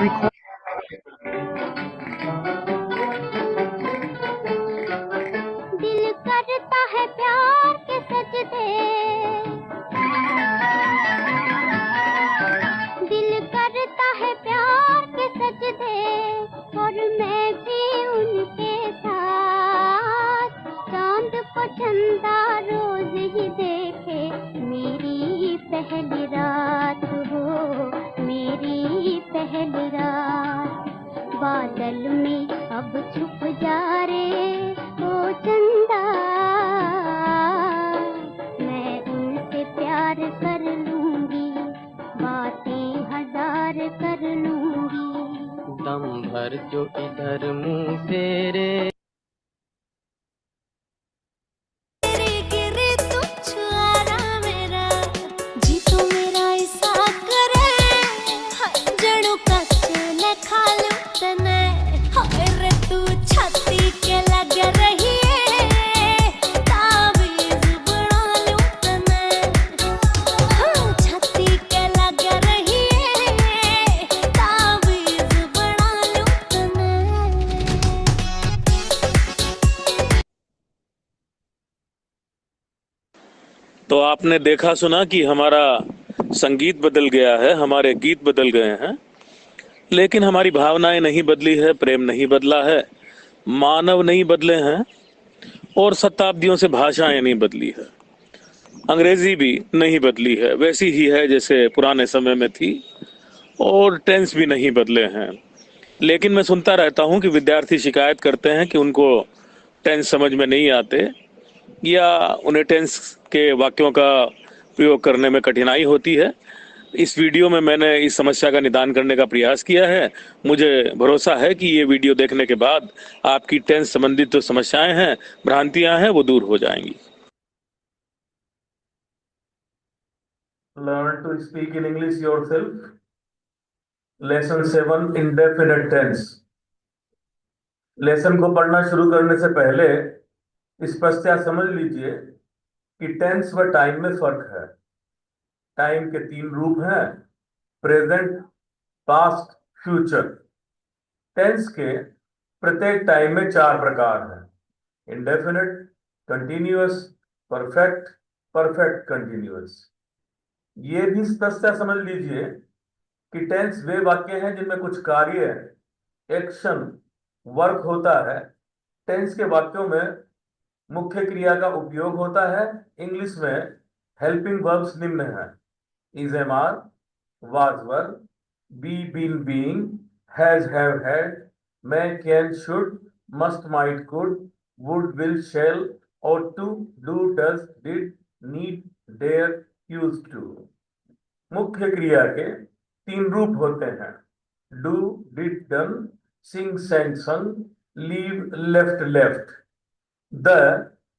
दिल करता है प्यार के सजदे, दिल करता है प्यार के सजदे, और मैं भी उनके साथ चांद को चंदा रोज ही देखे। मेरी पहली रात हो, मेरी पहली रात, बादल में अब छुप जा रे ओ चंदा, मैं उनसे प्यार कर लूंगी, बातें हजार कर लूंगी। दम भर जो इधर मुंह फेरे, तो आपने देखा सुना कि हमारा संगीत बदल गया है, हमारे गीत बदल गए हैं, लेकिन हमारी भावनाएं नहीं बदली है, प्रेम नहीं बदला है, मानव नहीं बदले हैं, और शताब्दियों से भाषाएं नहीं बदली है। अंग्रेजी भी नहीं बदली है, वैसी ही है जैसे पुराने समय में थी, और टेंस भी नहीं बदले हैं। लेकिन मैं सुनता रहता हूं कि विद्यार्थी शिकायत करते हैं कि उनको टेंस समझ में नहीं आते, या उन्हें टेंस के वाक्यों का प्रयोग करने में कठिनाई होती है। इस वीडियो में मैंने इस समस्या का निदान करने का प्रयास किया है। मुझे भरोसा है कि ये वीडियो देखने के बाद आपकी टेंस संबंधित जो समस्याएं हैं, भ्रांतियां हैं, वो दूर हो जाएंगी। Learn to speak in English yourself. Lesson 7 Indefinite tense. Lesson को पढ़ना शुरू करने से पहले स्पष्टता समझ लीजिए कि टेंस व टाइम में फर्क है। टाइम के 3 रूप हैं, प्रेजेंट, पास्ट, फ्यूचर। टेंस के प्रत्येक टाइम में 4 प्रकार हैं, indefinite, continuous, perfect, perfect continuous. ये भी स्पष्टता समझ लीजिए कि टेंस वे वाक्य हैं जिनमें कुछ कार्य, एक्शन, वर्क होता है। टेंस के वाक्यों में मुख्य क्रिया का उपयोग होता है। इंग्लिश में हेल्पिंग वर्ब्स निम्न है: is, am, are, was, were, be, been, being, has, have, had, may, can, should, must, might, could, would, will, shall, ought to, do, does, did, need, dare, used to। मुख्य क्रिया के 3 रूप होते हैं: do, did, done, sing, sang, sung, leave, left, left. The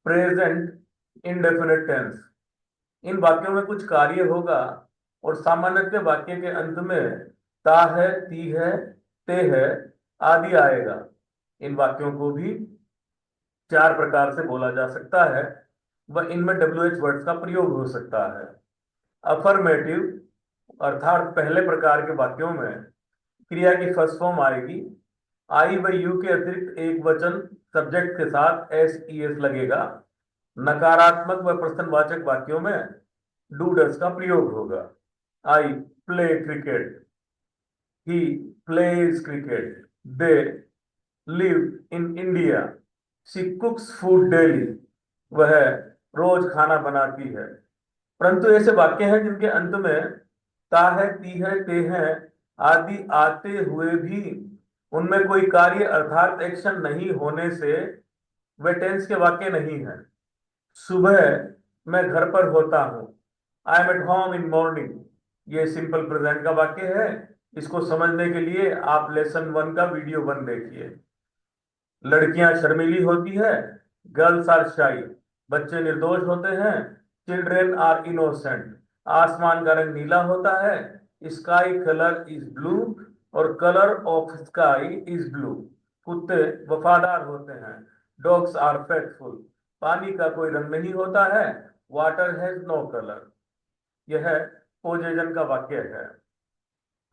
present indefinite tense, इन वाक्यों में कुछ कार्य होगा और सामान्यतः वाक्य के अंत में ता है, ती है, ते है आदि आएगा। इन वाक्यों को भी 4 प्रकार से बोला जा सकता है व इनमें WH वर्ड्स का प्रयोग हो सकता है। अफर्मेटिव अर्थात पहले प्रकार के वाक्यों में क्रिया की फर्स्ट फॉर्म आएगी। आई व यू के अतिरिक्त एक वचन सब्जेक्ट के साथ एस, ES लगेगा। नकारात्मक व प्रश्नवाचक वाक्यों में डू, डस का प्रयोग होगा। I play cricket, he plays cricket, they live in India, she कुक्स food daily, वह रोज खाना बनाती है। परंतु ऐसे वाक्य हैं जिनके अंत में ता है, ती है, ते हैं आदि आते हुए भी उनमें कोई कार्य अर्थात एक्शन नहीं होने से वे टेंस के वाक्य नहीं है। सुबह मैं घर पर होता हूं, I am at home in morning, ये सिंपल प्रेजेंट का वाक्य है। इसको समझने के लिए आप लेसन 1 का वीडियो 1 देखिए। लड़कियां शर्मीली होती है, गर्ल्स आर शाई, बच्चे निर्दोष होते हैं, चिल्ड्रेन आर इनोसेंट। आसमान का रंग नीला होता है, स्काई कलर इज ब्लू, और colour of sky is blue. कुत्ते वफादार होते हैं, डॉग्स आर फेथफुल। पानी का कोई रंग नहीं होता है, वाटर हैज नो कलर। यह पोजेशन का वाक्य है।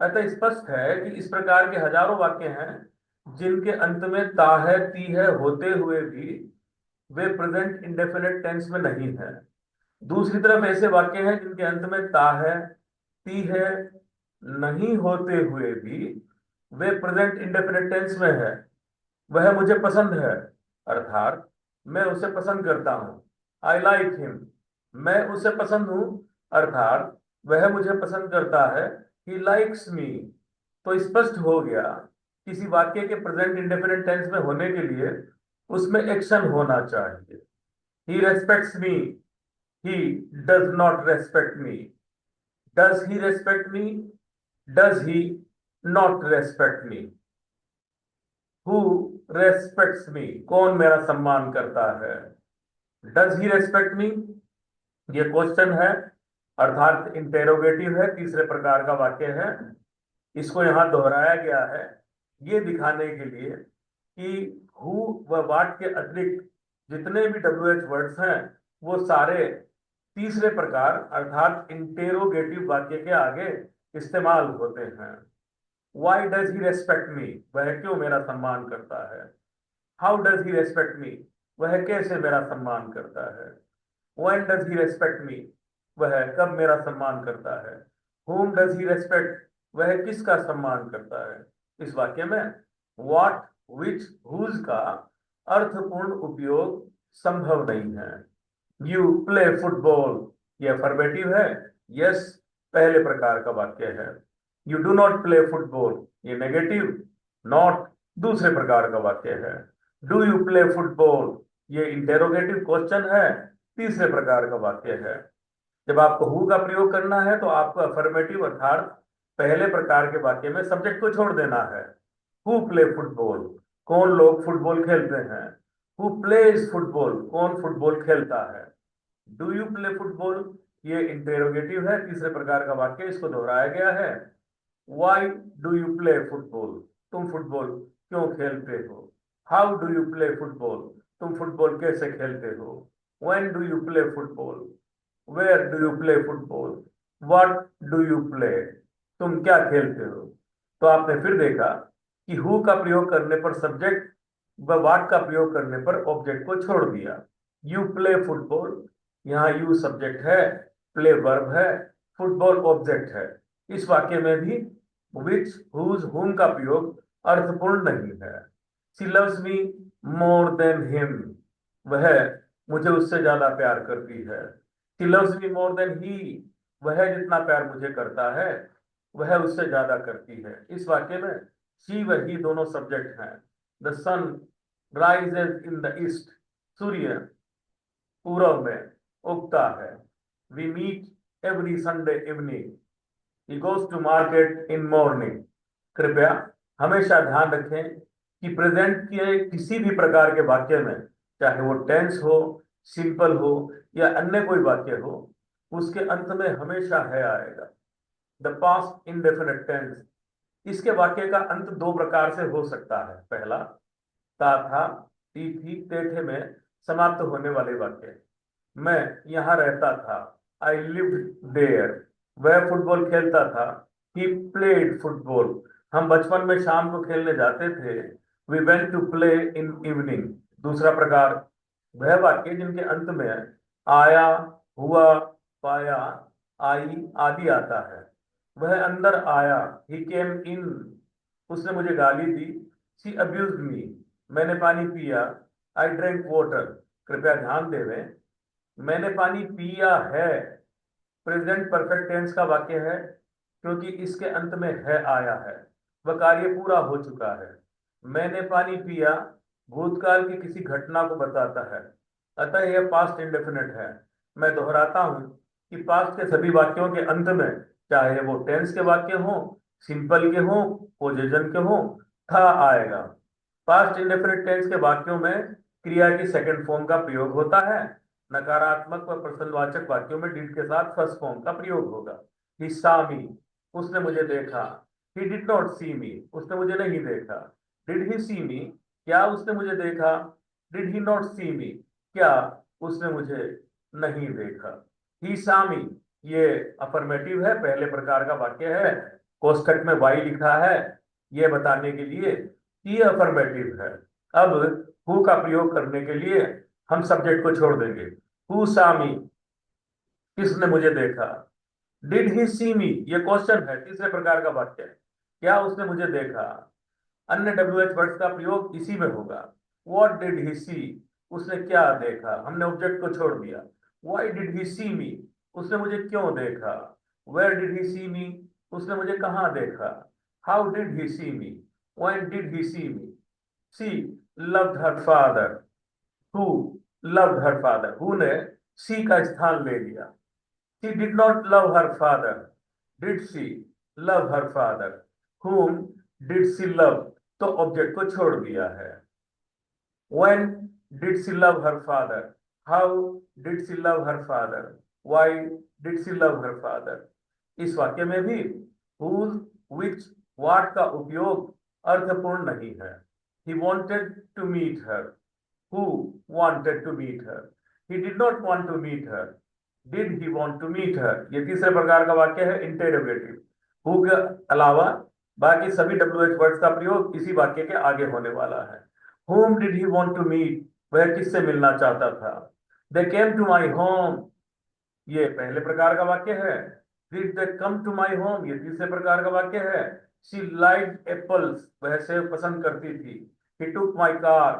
अतः स्पष्ट है कि इस प्रकार के हजारों वाक्य हैं जिनके अंत में ता है ती है होते हुए भी वे प्रेजेंट इंडेफिनिट टेंस में नहीं है। दूसरी तरफ ऐसे वाक्य हैं जिनके अंत में ता है ती है नहीं होते हुए भी वे प्रेजेंट इंडेफिनिट टेंस में है। वह मुझे पसंद है, अर्थात मैं उसे पसंद करता हूं। आई लाइक हिम, मैं उसे पसंद हूं, अर्थात वह मुझे पसंद करता है। He likes me. तो स्पष्ट हो गया, किसी वाक्य के प्रेजेंट इंडेफिनिट टेंस में होने के लिए उसमें एक्शन होना चाहिए। He respects me, he does not respect me. Does he respect me, does he not respect me. Who respects me, कौन मेरा सम्मान करता है। डज ही रेस्पेक्ट मी, ये क्वेश्चन है अर्थात इंटेरोगेटिव है, तीसरे प्रकार का वाक्य है। इसको यहां दोहराया गया है ये दिखाने के लिए कि हु व वाट के अतिरिक्त जितने भी WH वर्ड्स हैं वो सारे तीसरे प्रकार अर्थात इंटेरोगेटिव वाक्य के आगे इस्तेमाल होते हैं। वाई डज ही रेस्पेक्ट मी, वह क्यों मेरा सम्मान करता है। हाउ डज ही रेस्पेक्ट मी, वह कैसे मेरा सम्मान करता है। व्हेन डज ही रेस्पेक्ट मी, वह कब मेरा सम्मान करता है। whom डज ही रेस्पेक्ट, वह किसका सम्मान करता है। इस वाक्य में what, which, whose का अर्थपूर्ण उपयोग संभव नहीं है। यू प्ले फुटबॉल, यह अफर्मेटिव है, यस पहले प्रकार का वाक्य है। You do not play football, ये नेगेटिव, नॉट दूसरे प्रकार का वाक्य है। डू यू प्ले फुटबॉल, ये इंटेरोगेटिव क्वेश्चन है, तीसरे प्रकार का वाक्य है। जब आपको हु का प्रयोग करना है तो आपको अफर्मेटिव अर्थात पहले प्रकार के वाक्य में सब्जेक्ट को छोड़ देना है। हु प्ले फुटबॉल, कौन लोग फुटबॉल खेलते हैं। हु प्लेज फुटबॉल, कौन फुटबॉल खेलता है। डू यू प्ले फुटबॉल, ये इंटेरोगेटिव है, तीसरे प्रकार का वाक्य, इसको दोहराया गया है। Why do you play football, तुम फुटबॉल क्यों खेलते हो। How do you play football, तुम फुटबॉल कैसे खेलते हो। When do you play football, where do you play football, what do you play, तुम क्या खेलते हो। तो आपने फिर देखा कि हु का प्रयोग करने पर सब्जेक्ट व व्हाट का प्रयोग करने पर ऑब्जेक्ट को छोड़ दिया। यू प्ले फुटबॉल, यहाँ यू सब्जेक्ट है, प्ले वर्ब है, फुटबॉल ऑब्जेक्ट है। इस वाक्य में भी विच, हुज, हुम का प्रयोग अर्थपूर्ण नहीं है। She loves me more than him, वह मुझे उससे ज्यादा प्यार करती है। She loves me more than he, वह जितना प्यार मुझे करता है वह उससे ज्यादा करती है। इस वाक्य में शी व ही दोनों सब्जेक्ट हैं। The sun rises in the east, सूर्य पूर्व में उगता है। We meet every Sunday evening, he goes to market in morning. कृपया हमेशा ध्यान रखें कि प्रेजेंट के किसी भी प्रकार के वाक्य में, चाहे वो टेंस हो, सिंपल हो या अन्य कोई वाक्य हो, उसके अंत में हमेशा है आएगा। द पास्ट इंडेफिनिट टेंस, इसके वाक्य का अंत दो प्रकार से हो सकता है। पहला, ता था, ती थी, ते थे में समाप्त होने वाले वाक्य। मैं यहां रहता था, आई लिव्ड देयर। वह फुटबॉल खेलता था, ही प्लेड फुटबॉल। हम बचपन में शाम को खेलने जाते थे, we went to play in evening. दूसरा प्रकार, वह वाक्य जिनके अंत में आया, हुआ, पाया, आई आदि आता है। वह अंदर आया, ही केम इन, उसने मुझे गाली दी। शी अब्यूज्ड मी, मैंने पानी पिया। आई ड्रिंक वाटर, कृपया ध्यान देवें, मैंने पानी पिया है प्रेजेंट परफेक्ट टेंस का वाक्य है, क्योंकि इसके अंत में है आया है, वह कार्य पूरा हो चुका है। मैंने पानी पिया भूतकाल की किसी घटना को बताता है, अतः यह पास्ट इंडेफिनिट है। मैं दोहराता हूं कि पास्ट के सभी वाक्यों के अंत में, चाहे वो टेंस के वाक्य हो, सिंपल के हो, पोजीशन के हो, था आएगा। पास्ट इंडेफिनिट टेंस के वाक्यों में क्रिया की सेकंड फॉर्म का प्रयोग होता है। नकारात्मक व प्रश्नवाचक वाक्यों में डिड के साथ फर्स्ट फॉर्म का प्रयोग होगा। ही saw me, उसने मुझे देखा। ही डिड नॉट सी मी, उसने मुझे नहीं देखा। डिड ही सी मी, क्या उसने मुझे देखा। डिड ही नॉट सी मी, क्या उसने मुझे नहीं देखा। ही saw me, ये अफर्मेटिव है, पहले प्रकार का वाक्य है। कोष्ठक में वाई लिखा है ये बताने के लिए कि ये अफर्मेटिव है। अब हु का प्रयोग करने के लिए हम सब्जेक्ट को छोड़ देंगे। हु सा मी, किसने मुझे देखा। डिड ही सी मी, ये क्वेश्चन है, तीसरे प्रकार का वाक्य है, क्या उसने मुझे देखा। अन्य WH वर्ड्स का प्रयोग इसी में होगा। व्हाट डिड ही सी, उसने क्या देखा, हमने ऑब्जेक्ट को छोड़ दिया। व्हाई डिड ही सी मी, उसने मुझे क्यों देखा। वेयर डिड ही सी मी, उसने मुझे कहाँ देखा। How did he see me, when did he see me. She loved her father, who loved her father, who ने सी का स्थान ले लिया। She did not love her father. Did she love her father? Whom did she love? तो object को छोड़ दिया है। When did she love her father? How did she love her father? Why did she love her father? इस वाक्य में भी whose, which, what का उपयोग अर्थपूर्ण नहीं है। He wanted to meet her. Who wanted to meet her? He did not want to meet her. Did he want to meet her? ये तीसरे प्रकार का वाक्य है इंटेरोगेटिव। हु के अलावा बाकी सभी WH वर्ड्स का प्रयोग इसी वाक्य के आगे होने वाला है। Whom did he want to meet? वह किससे मिलना चाहता था। They came to my home, ये पहले प्रकार का वाक्य है। Did they come to my home? ये तीसरे प्रकार का वाक्य है। She liked apples, वह सेब पसंद करती थी। He took my car.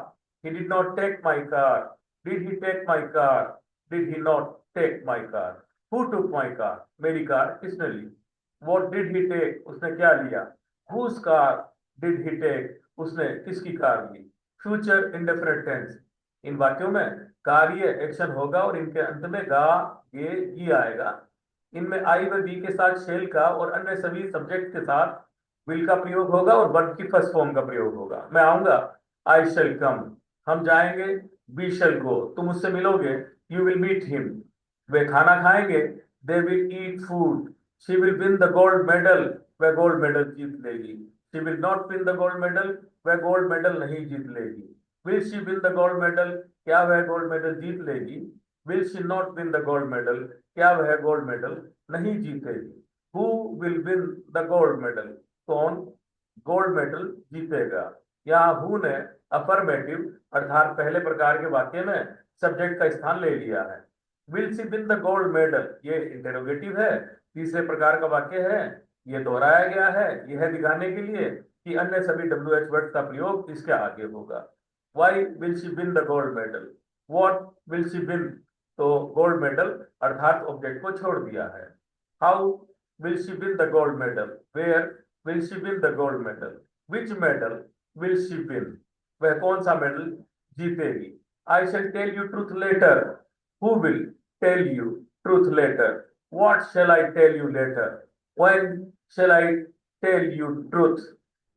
He did not take my car. Did he take my car? Did he not take my car? Who took my car? मेरी कार किसने ली। What did he take? उसने क्या लिया। Whose car did he take? उसने किसकी car ली। Future indefinite tense, इन वाक्यों में कार्य एक्शन होगा और इनके अंत में गा, ये, ई आएगा। इनमें आई व बी के साथ शेल का और अन्य सभी सब्जेक्ट के साथ विल का प्रयोग होगा और वर्ब की फर्स्ट फॉर्म का प्रयोग होगा। मैं आऊंगा, आई शेल कम, हम जाएंगे, वी शेल गो, तुम उससे मिलोगे, यू विल मीट हिम, वे खाना खाएंगे, they will eat food, she will win the gold medal, वह गोल्ड मेडल जीत लेगी, she will not win the gold medal, वह गोल्ड मेडल नहीं जीत लेगी, will she win the gold medal, क्या वह gold medal जीत लेगी, will she not win the gold medal, क्या वह गोल्ड मेडल नहीं जीतेगी। Who will win the gold medal, कौन गोल्ड मेडल जीतेगा। यहाँ हु ने अफर्मेटिव अर्थात पहले प्रकार के वाक्य में सब्जेक्ट का स्थान ले लिया है। Will she win the gold medal, ये इंटेरोगेटिव है, तीसरे प्रकार का वाक्य है, ये दोहराया गया है यह दिखाने के लिए कि अन्य सभी WH वर्ड्स का प्रयोग इसके आगे होगा। Why will she win the gold medal, what will she win, तो गोल्ड मेडल अर्थात ऑब्जेक्ट को छोड़ दिया है। How will she win the gold medal, where will she win the gold medal, which medal will she win, वह कौन सा medal जीतेगी। I shall tell you truth later, who will tell you truth later, what shall I tell you later, when shall I tell you truth,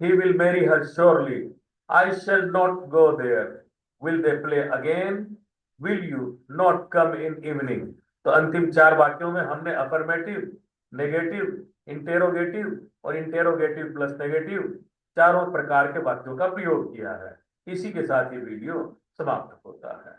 he will marry her surely, I shall not go there, will they play again, will you not come in evening. तो अंतिम चार वाक्यों में हमने affirmative, negative, interrogative और interrogative plus negative चारों प्रकार के वाक्यों का प्रयोग किया है। इसी के साथ ये वीडियो समाप्त होता है।